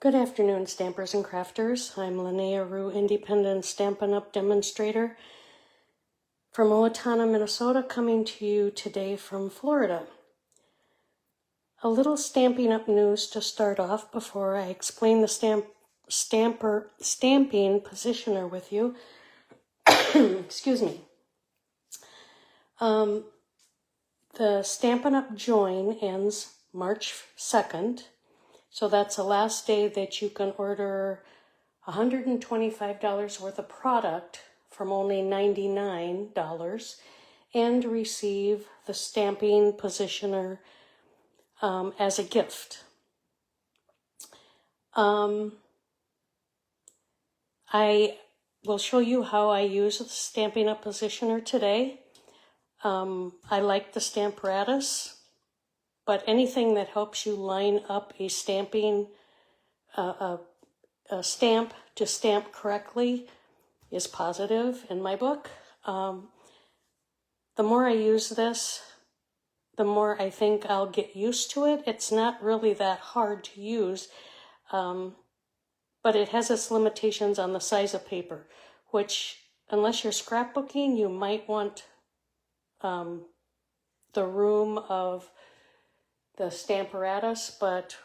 Good afternoon, stampers and crafters. I'm Linnea Rue, independent Stampin' Up! Demonstrator from Owatonna, Minnesota, coming to you today from Florida. A little Stampin' Up! News to start off before I explain the Stampin' Positioner with you. Excuse me. The Stampin' Up! Join ends March 2nd. So that's the last day that you can order $125 worth of product from only $99 and receive the Stampin' Positioner as a gift. I will show you how I use the Stampin' Up! Positioner today. I like the Stamparatus, but anything that helps you line up a stamping, a stamp to stamp correctly is positive in my book. The more I use this, the more I think I'll get used to it. It's not really that hard to use, but it has its limitations on the size of paper, which, unless you're scrapbooking, you might want the room of the Stamparatus, but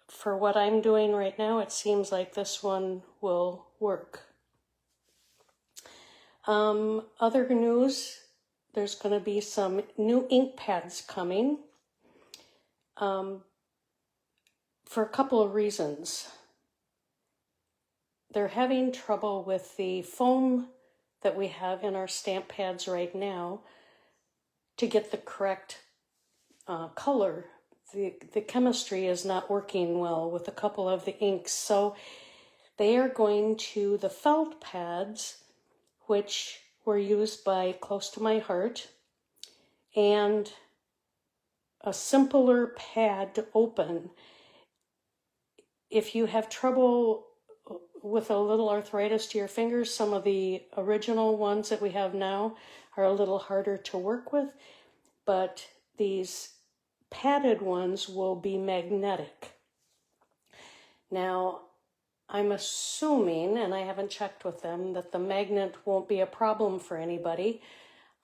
for what I'm doing right now, it seems like this one will work. Other news, there's going to be some new ink pads coming for a couple of reasons. They're having trouble with the foam that we have in our stamp pads right now to get the correct color. The chemistry is not working well with a couple of the inks, so they are going to the felt pads, which were used by Close to My Heart, and a simpler pad to open. If you have trouble with a little arthritis to your fingers, some of the original ones that we have now are a little harder to work with, but these padded ones will be magnetic. Now, I'm assuming, and I haven't checked with them, that the magnet won't be a problem for anybody,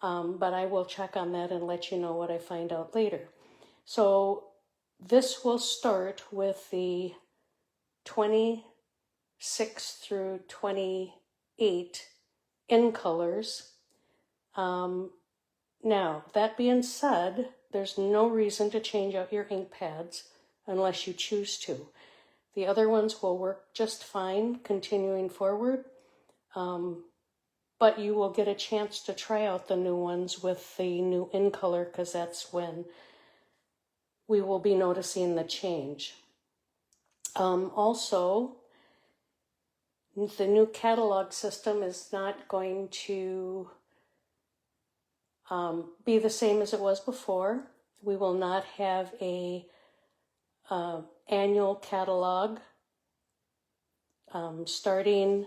but I will check on that and let you know what I find out later. So this will start with the 26 through 28 in colors. Now, that being said, there's no reason to change out your ink pads unless you choose to. The other ones will work just fine continuing forward, but you will get a chance to try out the new ones with the new in color, because that's when we will be noticing the change. Also, the new catalog system is not going to be the same as it was before. We will not have a annual catalog starting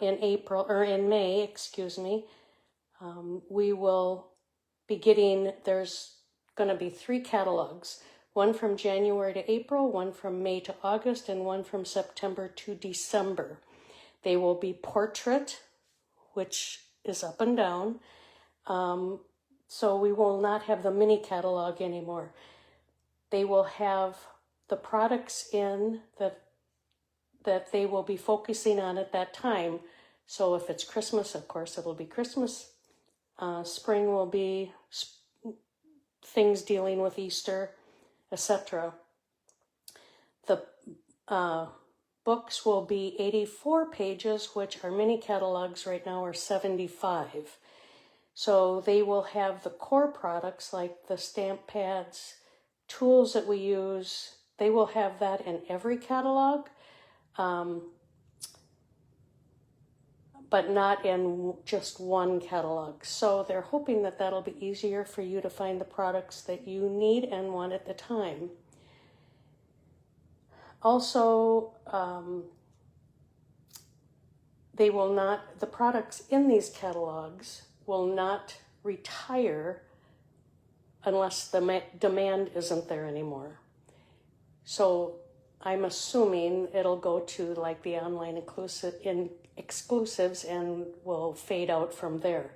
in April, or in May, excuse me. We will be getting, there's going to be 3 catalogs, one from January to April, one from May to August, and one from September to December. They will be portrait, which is up and down. So we will not have the mini catalog anymore. They will have the products in that they will be focusing on at that time. So if it's Christmas, of course, it'll be Christmas. Spring will be things dealing with Easter, etc. The books will be 84 pages, which our mini catalogs right now are 75. So they will have the core products like the stamp pads, tools that we use. They will have that in every catalog, but not in just one catalog. So they're hoping that that'll be easier for you to find the products that you need and want at the time. Also, the products in these catalogs will not retire unless the demand isn't there anymore. So I'm assuming it'll go to like the online exclusives and will fade out from there.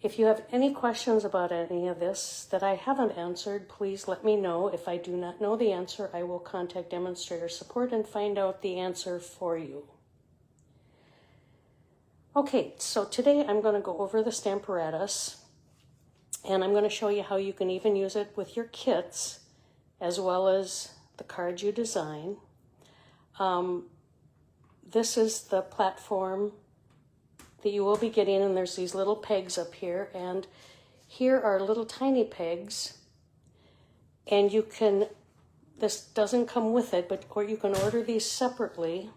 If you have any questions about any of this that I haven't answered, please let me know. If I do not know the answer, I will contact demonstrator support and find out the answer for you. Okay, so today I'm going to go over the Stamparatus, and I'm going to show you how you can even use it with your kits as well as the cards you design. This is the platform that you will be getting, and there's these little pegs up here, and here are little tiny pegs, and you can, this doesn't come with it, but or you can order these separately,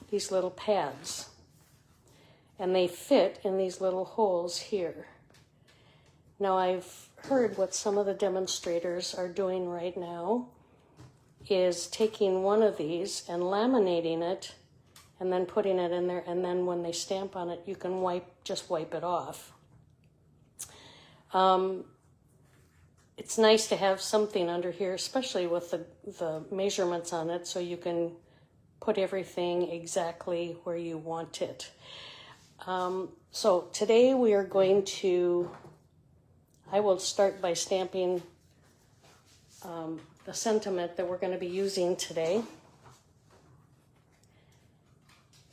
these little pads, and they fit in these little holes here. Now I've heard what some of the demonstrators are doing right now is taking one of these and laminating it and then putting it in there, and then when they stamp on it, you can just wipe it off. It's nice to have something under here, especially with the measurements on it, so you can put everything exactly where you want it. So today we are going to, I will start by stamping the sentiment that we're going to be using today.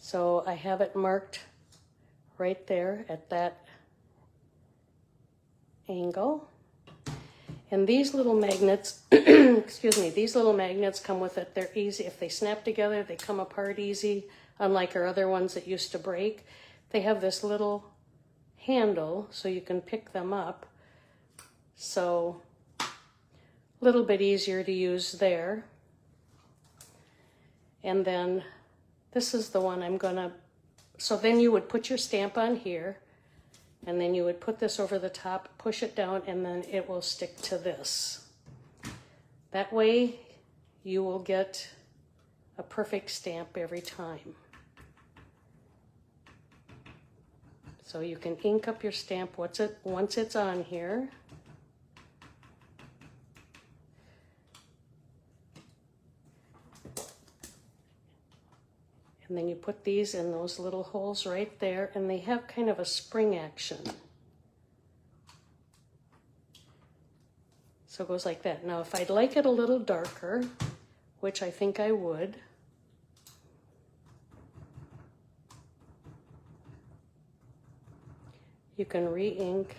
So I have it marked right there at that angle. And these little magnets, excuse me, these little magnets come with it. They're easy. If they snap together, they come apart easy, unlike our other ones that used to break. They have this little handle so you can pick them up. So a little bit easier to use there. And then this is the one I'm gonna, so then you would put your stamp on here, and then you would put this over the top, push it down, and then it will stick to this. That way you will get a perfect stamp every time. So you can ink up your stamp once it's on here. And then you put these in those little holes right there, and they have kind of a spring action. So it goes like that. Now, if I'd like it a little darker, which I think I would, you can re-ink.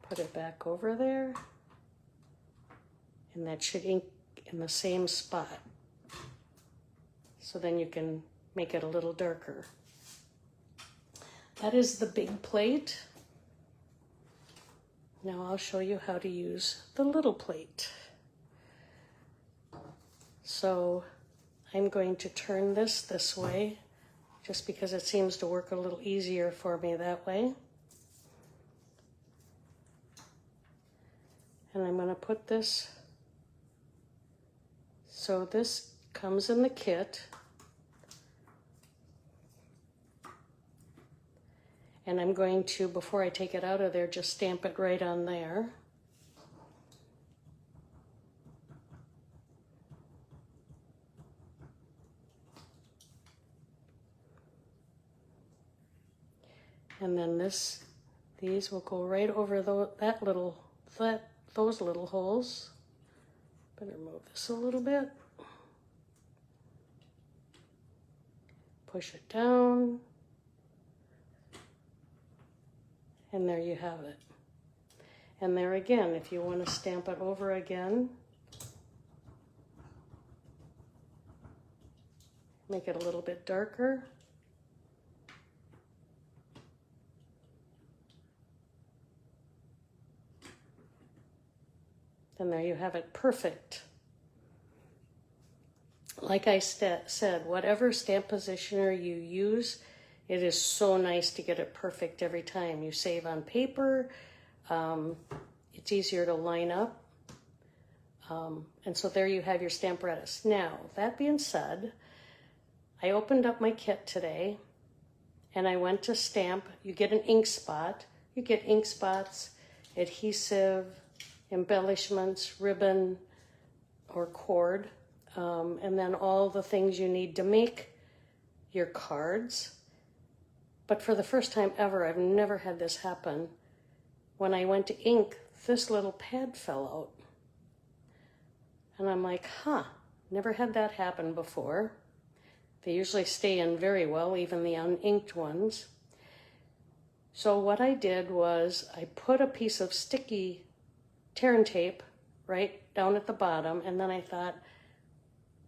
Put it back over there, and that should ink in the same spot. So then you can make it a little darker. That is the big plate. Now I'll show you how to use the little plate. So I'm going to turn this way, just because it seems to work a little easier for me that way. And I'm going to put this, so this comes in the kit. And I'm going to, before I take it out of there, just stamp it right on there. And then these will go right over those little holes. Better move this a little bit. Push it down. And there you have it. And there again, if you want to stamp it over again, make it a little bit darker. And there you have it, perfect. Like I said, whatever stamp positioner you use, it is so nice to get it perfect every time. You save on paper, it's easier to line up. And so there you have your Stamparatus. Now, that being said, I opened up my kit today and I went to stamp. You get an ink spot. You get ink spots, adhesive, embellishments, ribbon, or cord, and then all the things you need to make your cards. But for the first time ever, I've never had this happen. When I went to ink, this little pad fell out. And I'm like, never had that happen before. They usually stay in very well, even the uninked ones. So what I did was I put a piece of sticky tear and tape right down at the bottom, and then I thought,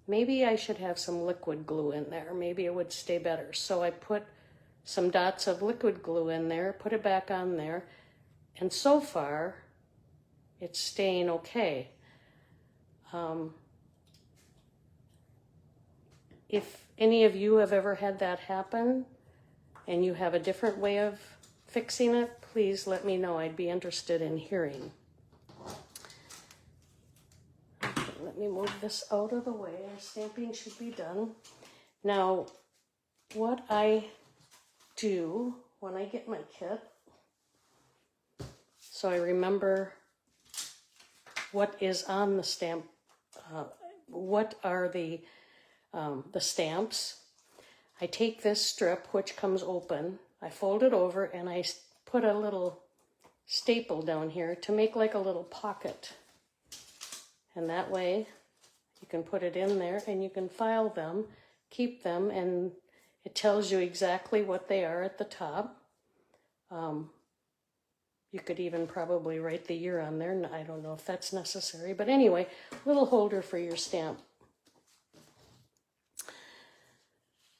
maybe I should have some liquid glue in there. Maybe it would stay better. So I put some dots of liquid glue in there, put it back on there, and so far, it's staying okay. If any of you have ever had that happen, and you have a different way of fixing it, please let me know. I'd be interested in hearing. Let me move this out of the way. Our stamping should be done. Now, what I do when I get my kit, so I remember what is on the stamp, what are the stamps. I take this strip, which comes open, I fold it over, and I put a little staple down here to make like a little pocket. And that way you can put it in there and you can file them, keep them, and it tells you exactly what they are at the top. You could even probably write the year on there. I don't know if that's necessary, but anyway, little holder for your stamp.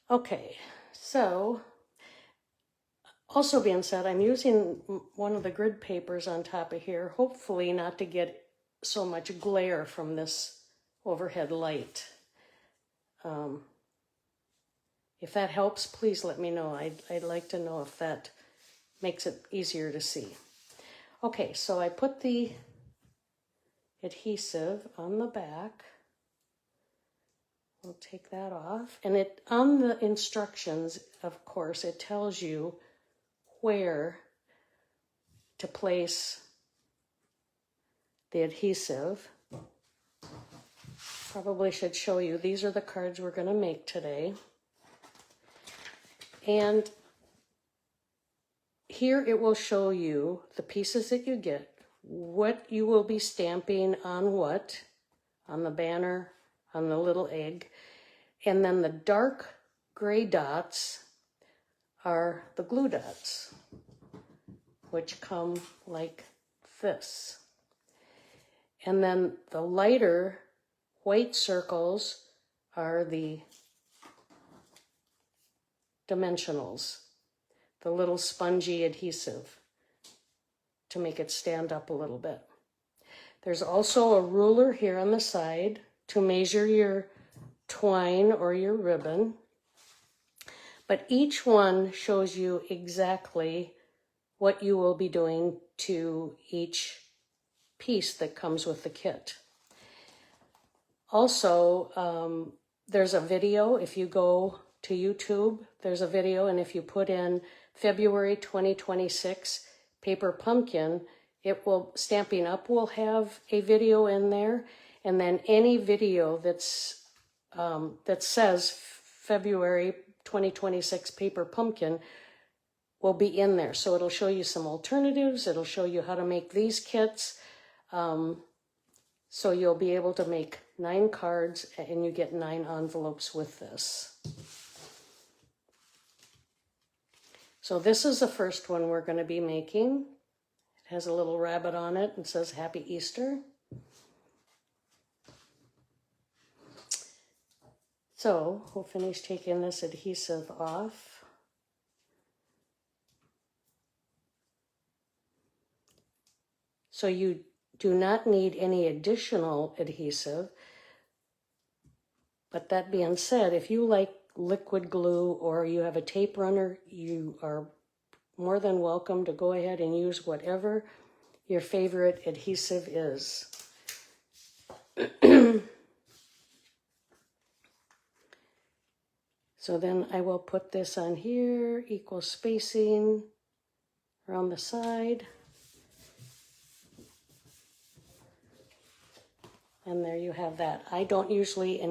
Okay, so also being said, I'm using one of the grid papers on top of here, hopefully not to get so much glare from this overhead light. If that helps, please let me know. I'd like to know if that makes it easier to see. Okay, so I put the adhesive on the back. We'll take that off. And on the instructions, of course, it tells you where to place the adhesive. Probably should show you. These are the cards we're going to make today. And here it will show you the pieces that you get, what you will be stamping on what, on the banner, on the little egg. And then the dark gray dots are the glue dots, which come like this. And then the lighter white circles are the dimensionals, the little spongy adhesive to make it stand up a little bit. There's also a ruler here on the side to measure your twine or your ribbon, but each one shows you exactly what you will be doing to each piece that comes with the kit. Also, there's a video. If you go to YouTube, there's a video, and if you put in February 2026 paper pumpkin, it will, Stampin' Up! Will have a video in there, and then any video that's that says February 2026 paper pumpkin will be in there. So it'll show you some alternatives. It'll show you how to make these kits. So you'll be able to make 9 cards, and you get 9 envelopes with this. So this is the first one we're going to be making. It has a little rabbit on it and says Happy Easter. So we'll finish taking this adhesive off. So you do not need any additional adhesive. But that being said, if you like liquid glue or you have a tape runner, you are more than welcome to go ahead and use whatever your favorite adhesive is. So then I will put this on here, equal spacing around the side. And there you have that. I don't usually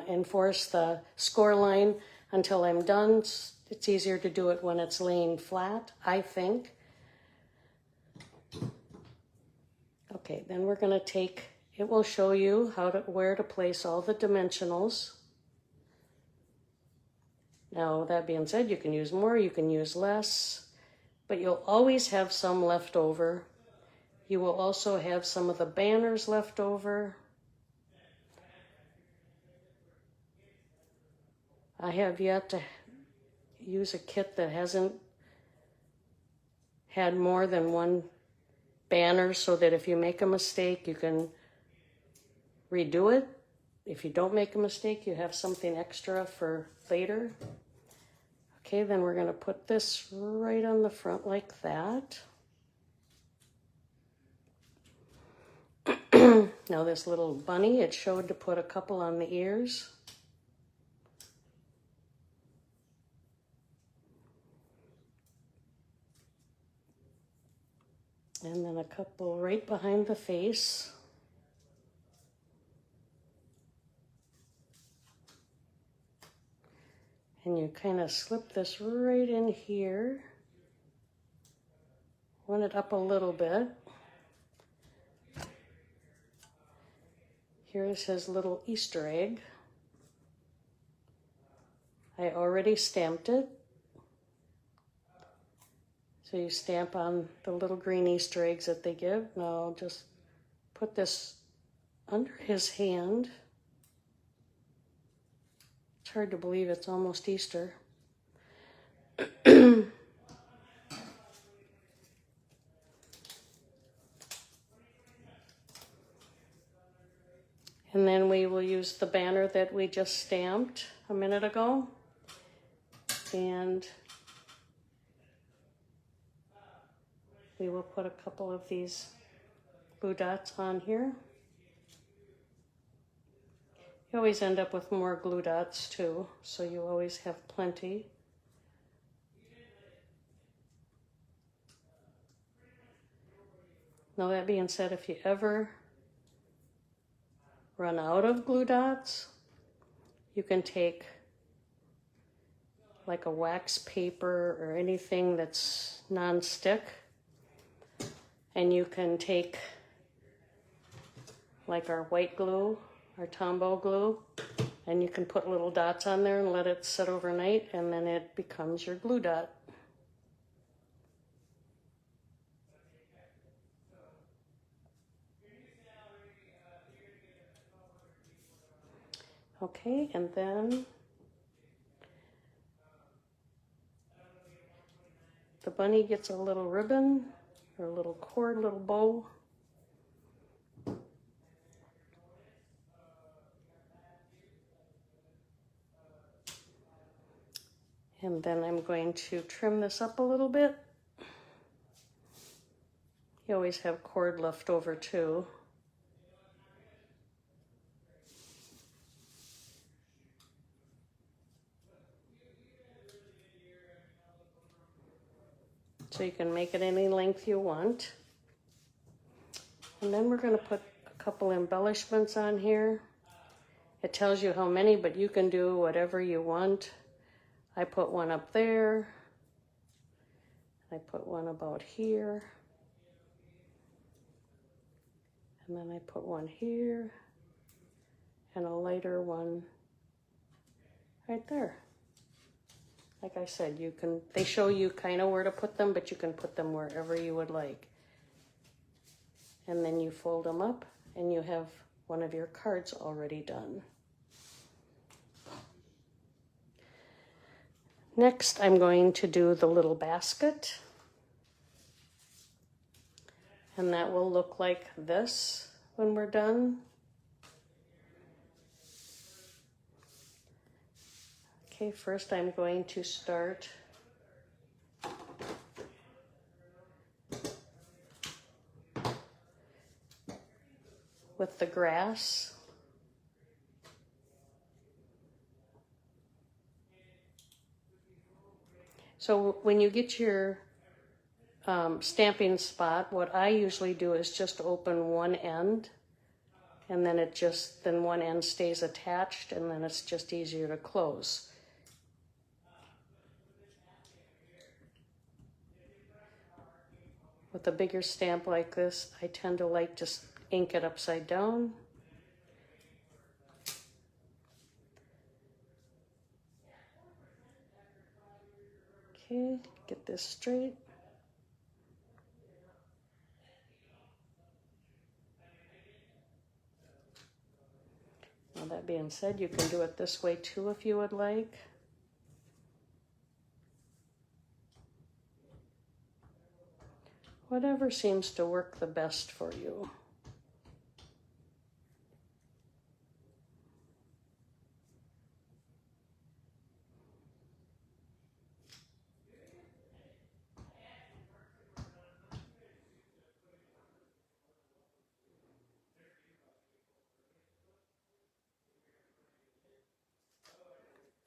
enforce the score line until I'm done. It's easier to do it when it's laying flat, I think. Okay, then we're going to take, it will show you where to place all the dimensionals. Now, that being said, you can use more, you can use less, but you'll always have some left over. You will also have some of the banners left over. I have yet to use a kit that hasn't had more than one banner, so that if you make a mistake, you can redo it. If you don't make a mistake, you have something extra for later. Okay, then we're going to put this right on the front like that. Now this little bunny, it showed to put a couple on the ears. And then a couple right behind the face. And you kind of slip this right in here. Want it up a little bit. Here's his little Easter egg. I already stamped it. So you stamp on the little green Easter eggs that they give. Now I'll just put this under his hand. It's hard to believe it's almost Easter. And then we will use the banner that we just stamped a minute ago. And we will put a couple of these glue dots on here. You always end up with more glue dots too, so you always have plenty. Now that being said, if you ever run out of glue dots, you can take like a wax paper or anything that's non-stick, and you can take like our white glue, our Tombow glue, and you can put little dots on there and let it sit overnight, and then it becomes your glue dot. Okay, and then the bunny gets a little ribbon or a little cord, little bow. And then I'm going to trim this up a little bit. You always have cord left over too. So you can make it any length you want. And then we're going to put a couple embellishments on here. It tells you how many, but you can do whatever you want. I put one up there. I put one about here. And then I put one here. And a lighter one right there. Like I said, they show you kind of where to put them, but you can put them wherever you would like. And then you fold them up and you have one of your cards already done. Next, I'm going to do the little basket. And that will look like this when we're done. Okay, first I'm going to start with the grass. So when you get your stamping spot, what I usually do is just open one end, and then then one end stays attached, and then it's just easier to close. With a bigger stamp like this, I tend to like to ink it upside down. Okay, get this straight. Now that being said, you can do it this way too if you would like. Whatever seems to work the best for you.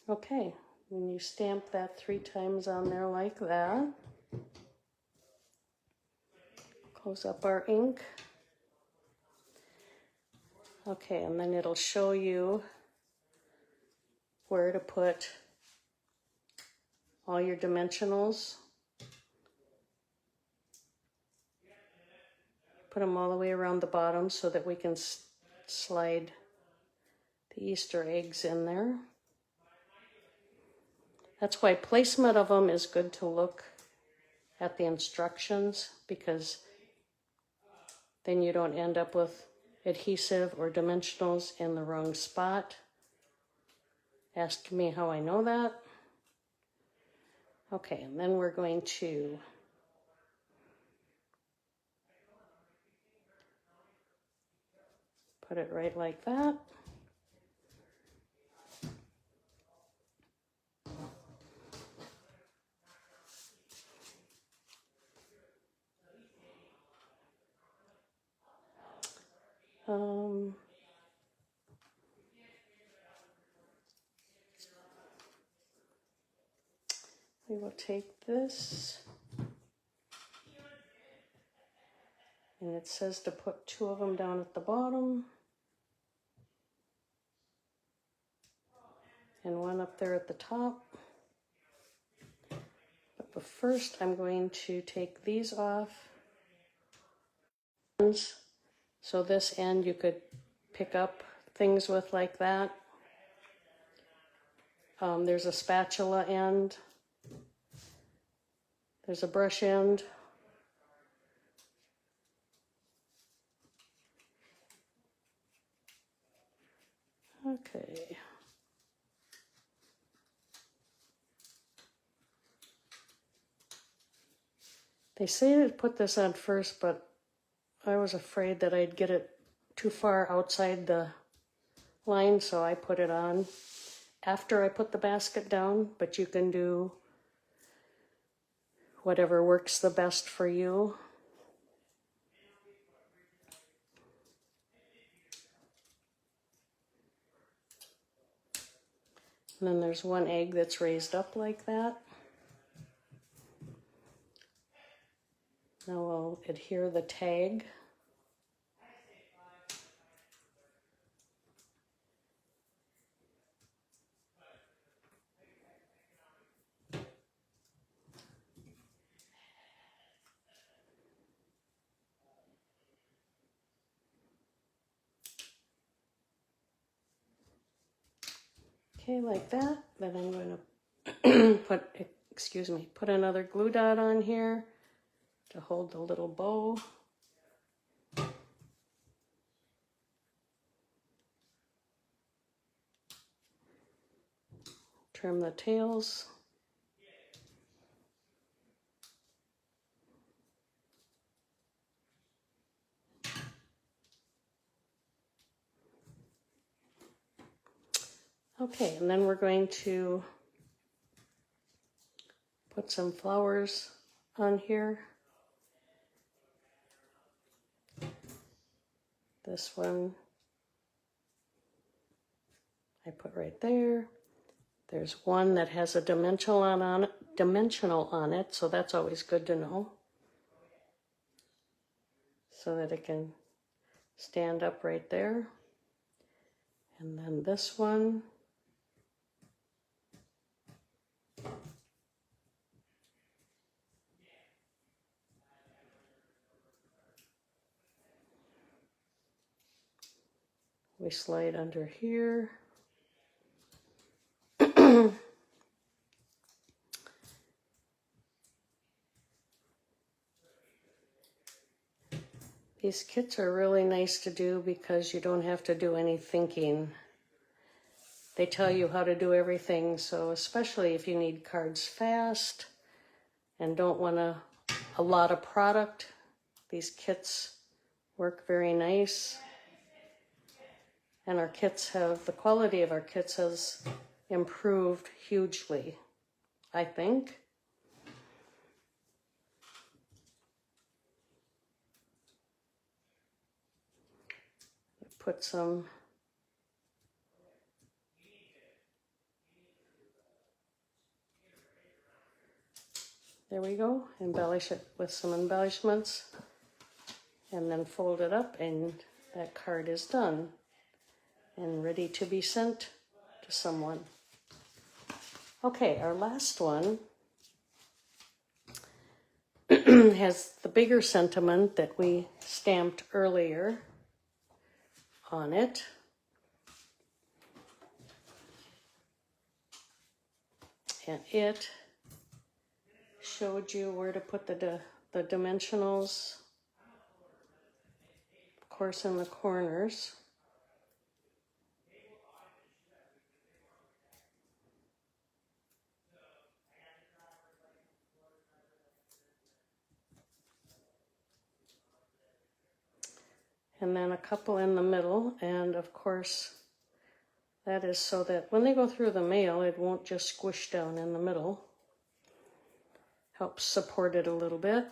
Okay, when you stamp that 3 times on there like that, close up our ink. Okay, and then it'll show you where to put all your dimensionals. Put them all the way around the bottom so that we can slide the Easter eggs in there. That's why placement of them is good to look at the instructions, because then you don't end up with adhesive or dimensionals in the wrong spot. Ask me how I know that. Okay, and then we're going to put it right like that. We will take this, and it says to put 2 of them down at the bottom and 1 up there at the top. But first I'm going to take these off. So this end you could pick up things with like that. There's a spatula end. There's a brush end. Okay. They say to put this on first, but I was afraid that I'd get it too far outside the line, so I put it on after I put the basket down, but you can do whatever works the best for you. And then there's 1 egg that's raised up like that. Now we'll adhere the tag. Okay, like that. Then I'm going to put another glue dot on here to hold the little bow. Trim the tails. Okay, and then we're going to put some flowers on here. This one I put right there. There's one that has a dimensional on it, so that's always good to know. So that it can stand up right there. And then this one. We slide under here. These kits are really nice to do because you don't have to do any thinking. They tell you how to do everything, so especially if you need cards fast and don't want a lot of product, these kits work very nice. And our kits the quality of our kits has improved hugely, I think. Put some there we go, embellish it with some embellishments, and then fold it up, and that card is done and ready to be sent to someone. Okay, our last one has the bigger sentiment that we stamped earlier on it. And it showed you where to put the dimensionals, of course, in the corners. And then a couple in the middle, and of course that is so that when they go through the mail, it won't just squish down in the middle. Helps support it a little bit.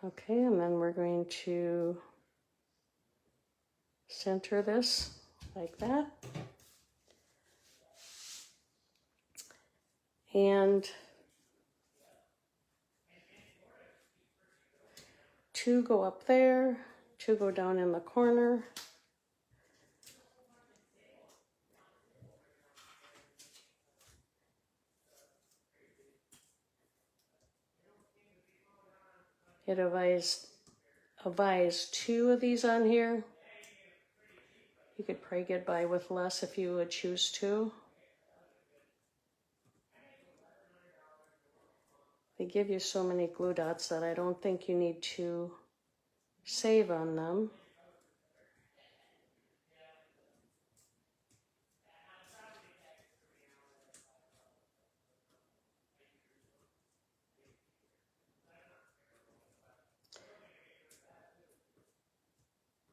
Okay, and then we're going to center this like that. And 2 go up there, 2 go down in the corner. It advised 2 of these on here. You could probably get by with less if you would choose to. They give you so many glue dots that I don't think you need to save on them.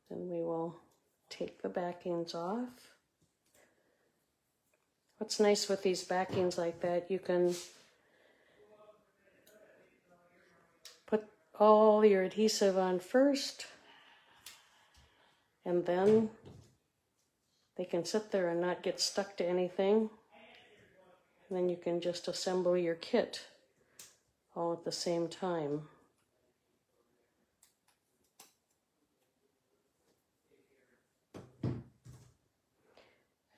Then we will take the backings off. What's nice with these backings like that, you can put all your adhesive on first, and then they can sit there and not get stuck to anything. And then you can just assemble your kit all at the same time.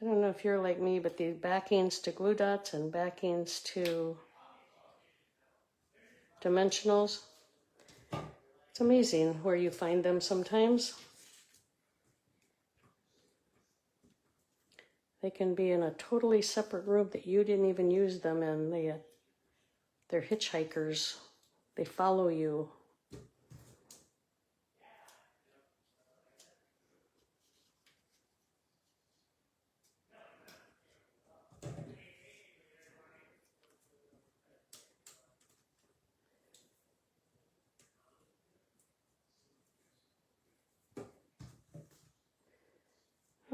I don't know if you're like me, but the backings to glue dots and backings to dimensionals, it's amazing where you find them sometimes. They can be in a totally separate room that you didn't even use them in. They're hitchhikers. They follow you.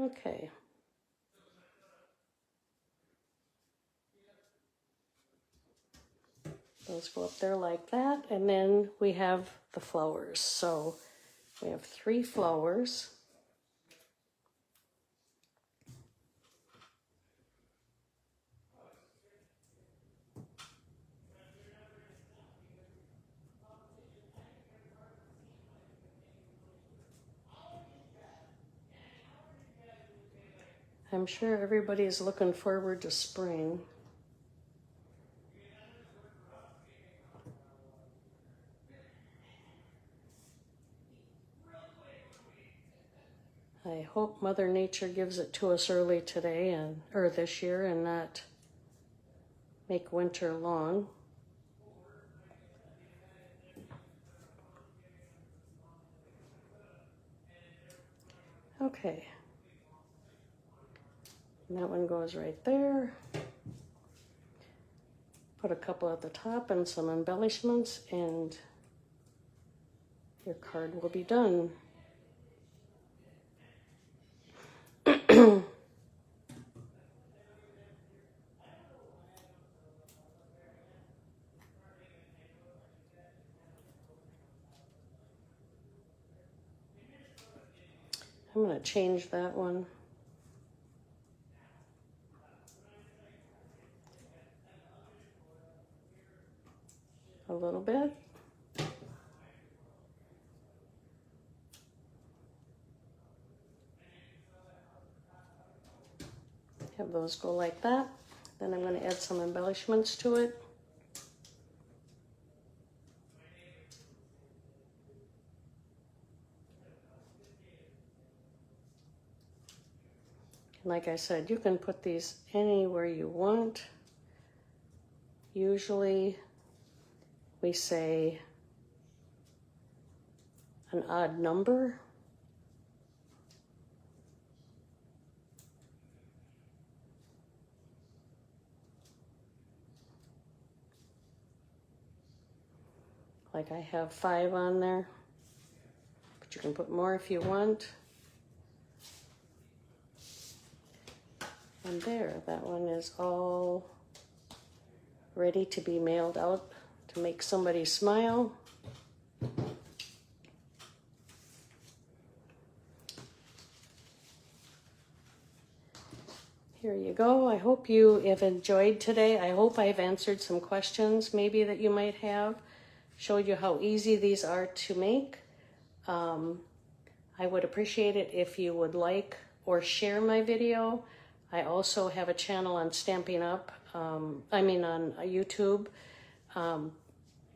Okay. Those go up there like that, and then we have the flowers. So we have 3 flowers. I'm sure everybody's looking forward to spring. I hope Mother Nature gives it to us early today or this year and not make winter long. Okay. And that one goes right there. Put a couple at the top and some embellishments, and your card will be done. I'm going to change that one. A little bit. Have those go like that. Then I'm going to add some embellishments to it. Like I said, you can put these anywhere you want. Usually we say an odd number. Like I have 5 on there, but you can put more if you want. And there, that one is all ready to be mailed out to make somebody smile. Here you go. I hope you have enjoyed today. I hope I've answered some questions maybe that you might have, showed you how easy these are to make. I would appreciate it if you would like or share my video. I also have a channel on Stampin' Up, on YouTube.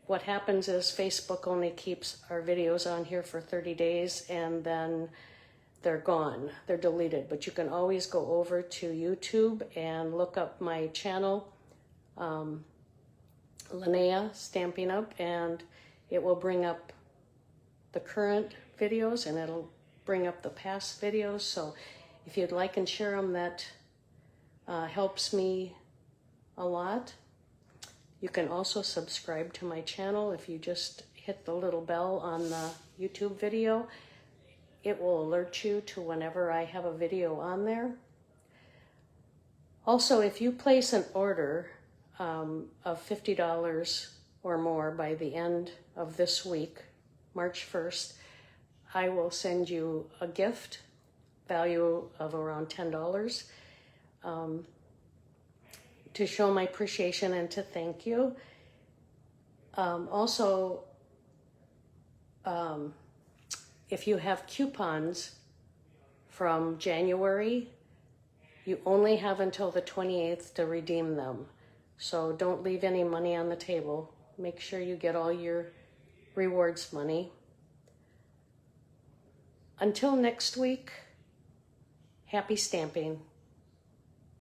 What happens is Facebook only keeps our videos on here for 30 days and then they're gone, they're deleted. But you can always go over to YouTube and look up my channel, Linnea Stampin' Up, and it will bring up the current videos and it'll bring up the past videos. So if you'd like and share them, that helps me a lot. You can also subscribe to my channel. If you just hit the little bell on the YouTube video, it will alert you to whenever I have a video on there. Also, if you place an order of $50 or more by the end of this week, March 1st, I will send you a gift value of around $10 to show my appreciation and to thank you. If you have coupons from January, you only have until the 28th to redeem them. So don't leave any money on the table. Make sure you get all your rewards money. Until next week, happy stamping.